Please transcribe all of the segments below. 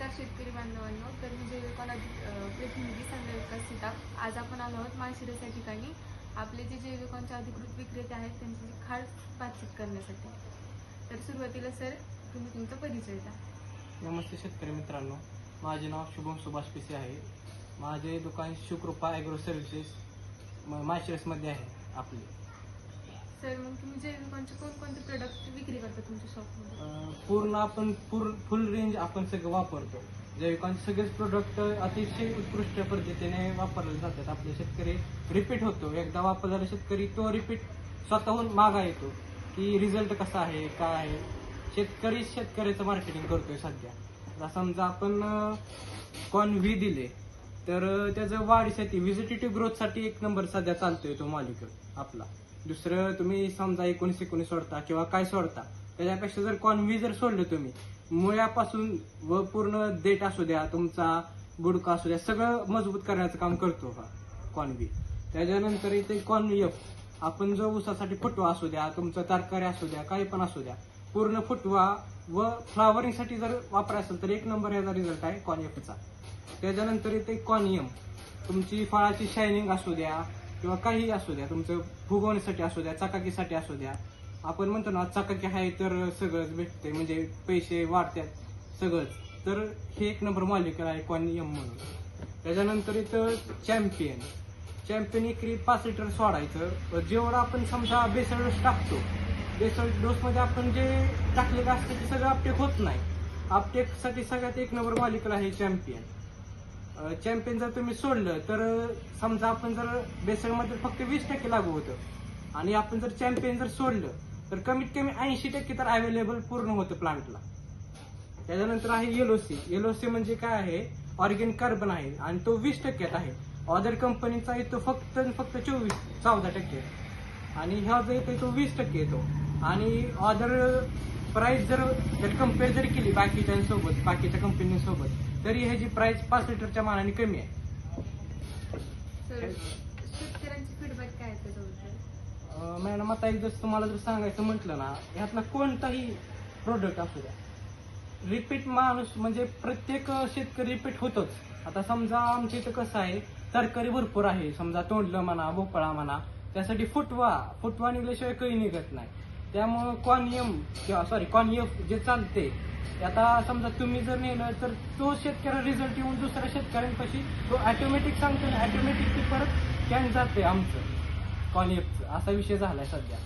नमस्कार शेतकरी बांधवांनो. तर मी जैविक प्रतिनिधी संघ विकास सीता. आज आपण आलो आहोत माळशिरस या ठिकाणी आपले जे जैविकांचे अधिकृत विक्रेते आहेत त्यांची खास बातचीत करण्यासाठी. तर सुरुवातीला सर तुम्ही तुमचा परिचय द्या. नमस्ते शेतकरी मित्रांनो, माझे नाव शुभम सुभाष पिसे आहे. माझे दुकान शिवकृपा ॲग्रो सर्व्हिसेस माळशिरसमध्ये आहे आपले. सर मग तुम्ही जैविकांचे कोणकोणते प्रोडक्ट विक्री करता तुमच्या शॉपमध्ये? पूर्ण आपण फुल रेंज आपण सगळं वापरतो. जैविकांचे सगळेच प्रोडक्ट अतिशय उत्कृष्ट पद्धतीने वापरले जातात. आपले शेतकरी रिपीट होतो, एकदा वापरलेला शेतकरी तो रिपीट स्वतःहून मागा येतो की रिझल्ट कसा आहे, काय आहे. शेतकऱ्याचं मार्केटिंग करतोय सध्या. आता समजा आपण कॉर्न-व्ही दिले तर त्याचं वाढीसाठी व्हिजिटेटिव्ह ग्रोथसाठी एक नंबर सध्या चालतोय तो मॉलिक्युल आपला. दुसरं तुम्ही समजा 19 सोडता किंवा काय सोडता, त्याच्यापेक्षा जर कॉर्न-व्ही जर सोडलं तुम्ही, मुळ्यापासून व पूर्ण देठ असू द्या, तुमचा बुडका असू द्या, सगळं मजबूत करण्याचं काम करतो हा कॉर्न-व्ही. त्याच्यानंतर इथे कॉर्न-एफ, आपण जो ऊसासाठी फुटवा असू द्या, तुमचं तरकारी असू द्या, काही पण असू द्या, पूर्ण फुटवा व फ्लावरिंगसाठी जर वापरायचं असेल तर एक नंबर याचा रिझल्ट आहे कॉर्न-एफचा. त्याच्यानंतर इथे कॉर्न-एम, तुमची फळाची शायनिंग असू द्या किंवा काही असू द्या, तुमचं फुगवण्यासाठी असू द्या, चकाकीसाठी असू द्या. आपण म्हणतो ना चकाकी आहे तर सगळंच भेटते, म्हणजे पैसे वाढतात सगळंच. तर हे एक नंबर मॉलिक्युल आहे कॉर्न-एम म्हणून. त्याच्यानंतर इथं चॅम्पियन एकरी 5 लिटर सोडायचं. जेवढं आपण समजा बेसल डोस टाकतो, बेसल डोसमध्ये आपण जे टाकलेलं असतं ते सगळं अपटेक होत नाही. अपटेकसाठी सगळ्यात एक नंबर मॉलिक्युल आहे चॅम्पियन. जर तुम्ही सोडलं तर समजा आपण जर बेसलमध्ये फक्त 20% लागू होतं आणि आपण जर चॅम्पियन जर सोडलं तर कमीत कमी 80% तर अवेलेबल पूर्ण होतं प्लांटला. त्याच्यानंतर आहे येलोसी म्हणजे काय आहे, ऑर्गॅनिक कार्बन आहे आणि तो 20% आहे. अदर कंपनीचा येतो फक्त 14% आणि ह्या जो येतो तो 20% येतो. आणि अदर प्राइस जर कम्पेअर जरी केली बाकीच्या कंपनीसोबत, तरी ह्याची प्राइस 5 लिटरच्या मानाने कमी आहे. सर शेतकऱ्यांचे फीडबॅक काय आहे त्याच्याबद्दल? मॅडम आता एक जसं तुम्हाला जर सांगायचं म्हटलं ना, ह्यातला कोणताही प्रोडक्ट असू द्या, रिपीट माणूस म्हणजे प्रत्येक शेतकरी रिपीट होतोच. आता समजा आमच्या इथं कसं आहे, तरकारी भरपूर आहे, समजा तोंडलं म्हणा, भोपळा म्हणा, त्यासाठी फुटवा निघल्याशिवाय काही निघत नाही. त्यामुळं कॉर्न-एफ जे चालते, आता समजा तुम्ही जर नेलं तर तो शेतकऱ्याला रिझल्ट येऊन दुसऱ्या शेतकऱ्यांपाशी तो ऑटोमॅटिक सांगतो आणि ऑटोमॅटिक ते परत कॅन जाते आमचं कॉर्न-एफचं. असा विषय झालाय सध्या.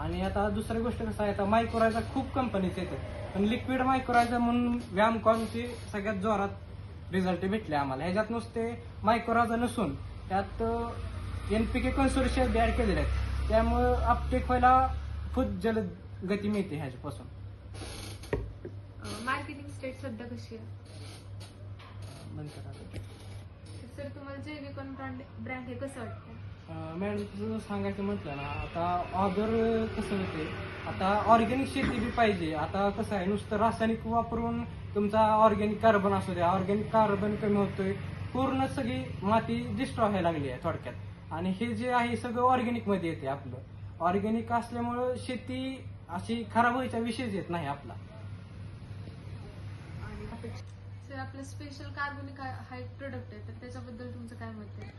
आणि आता दुसरी गोष्ट कसं आहे, आता मायक्रोरायझा खूप कंपनीज येतात, पण लिक्विड मायक्रोरायझा म्हणून व्यामकॉनचे सगळ्यात जोरात रिझल्ट भेटले आम्हाला. ह्याच्यात नुसते मायक्रोरायझा नसून त्यात NPK कन्सोर्शियम ऍड केलेले आहेत, त्यामुळं अपटेक व्हायला खूप जलद गती मिळते ह्याच्यापासून. मार्केटिंग स्टेट सध्या कशी आहे? सर तुम्हाला जैविक ब्रँड हे कसं वाटतं? मॅडम तुझं सांगायचं म्हटलं ना, आता अदर कसं होते, आता ऑर्गॅनिक शेती बी पाहिजे. आता कसं आहे, नुसतं रासायनिक वापरून तुमचा ऑर्गॅनिक कार्बन असू द्या, ऑर्गॅनिक कार्बन कमी होतोय, पूर्ण सगळी माती डिस्ट्रॉय व्हायला लागली आहे थोडक्यात. आणि हे जे आहे सगळं ऑर्गॅनिकमध्ये येते. आपलं ऑर्गॅनिक असल्यामुळं शेती अशी खराब व्हायचा विषयच येत नाही आपला. सर आपलं स्पेशल कार्बनिक हा एक प्रोडक्ट आहे, तर त्याच्याबद्दल तुमचं काय मत आहे?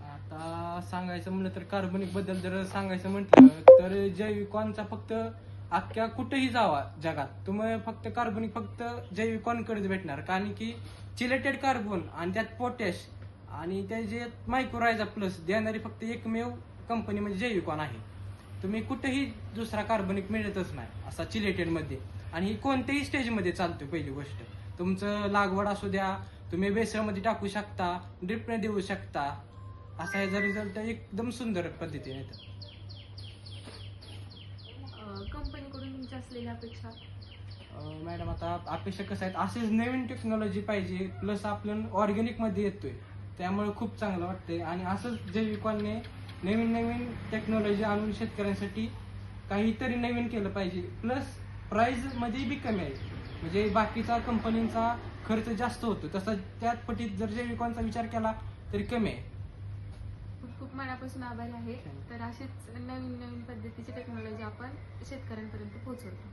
आता सांगायचं म्हणलं तर कार्बनिक बद्दल जर सांगायचं म्हटलं तर जैविकॉनचा फक्त अख्ख्या कुठेही जावा जगात, तुम्ही फक्त कार्बनिक फक्त जैविकॉनकडेच भेटणार. कारण की चिलेटेड कार्बन आणि त्यात पोटॅश आणि त्याच्यात मायक्रोरायझा प्लस देणारी फक्त एकमेव कंपनी म्हणजे जैविकॉन आहे. तुम्ही कुठेही दुसरा कार्बनिक मिळतच नाही असा चिलेटेडमध्ये. आणि कोणत्याही स्टेजमध्ये चालतो. पहिली गोष्ट, तुमचं लागवड असू द्या, तुम्ही बेसळमध्ये टाकू शकता, ड्रिपने देऊ शकता. असा ह्याचा रिझल्ट एकदम सुंदर पद्धतीने येतो. कंपनीकडून तुमची असलेली अपेक्षा? मॅडम आता अपेक्षा कसं आहेत, असेच नवीन टेक्नॉलॉजी पाहिजे, प्लस आपण ऑर्गॅनिकमध्ये येतोय, त्यामुळे खूप चांगलं वाटतंय. आणि असंच जैविकॉनने नवीन टेक्नॉलॉजी आणून शेतकऱ्यांसाठी काहीतरी नवीन केलं पाहिजे. प्लस प्राईजमध्ये बी कमी आहे, म्हणजे बाकीचा कंपनींचा खर्च जास्त होतो तसा त्यात पटीत जर जैविकॉनचा विचार केला तरी कमी आहे. खूप मनापासून आभारी आहे. तर अशीच नवीन पद्धतीची टेक्नॉलॉजी आपण शेतकऱ्यांपर्यंत पोहोचवतो.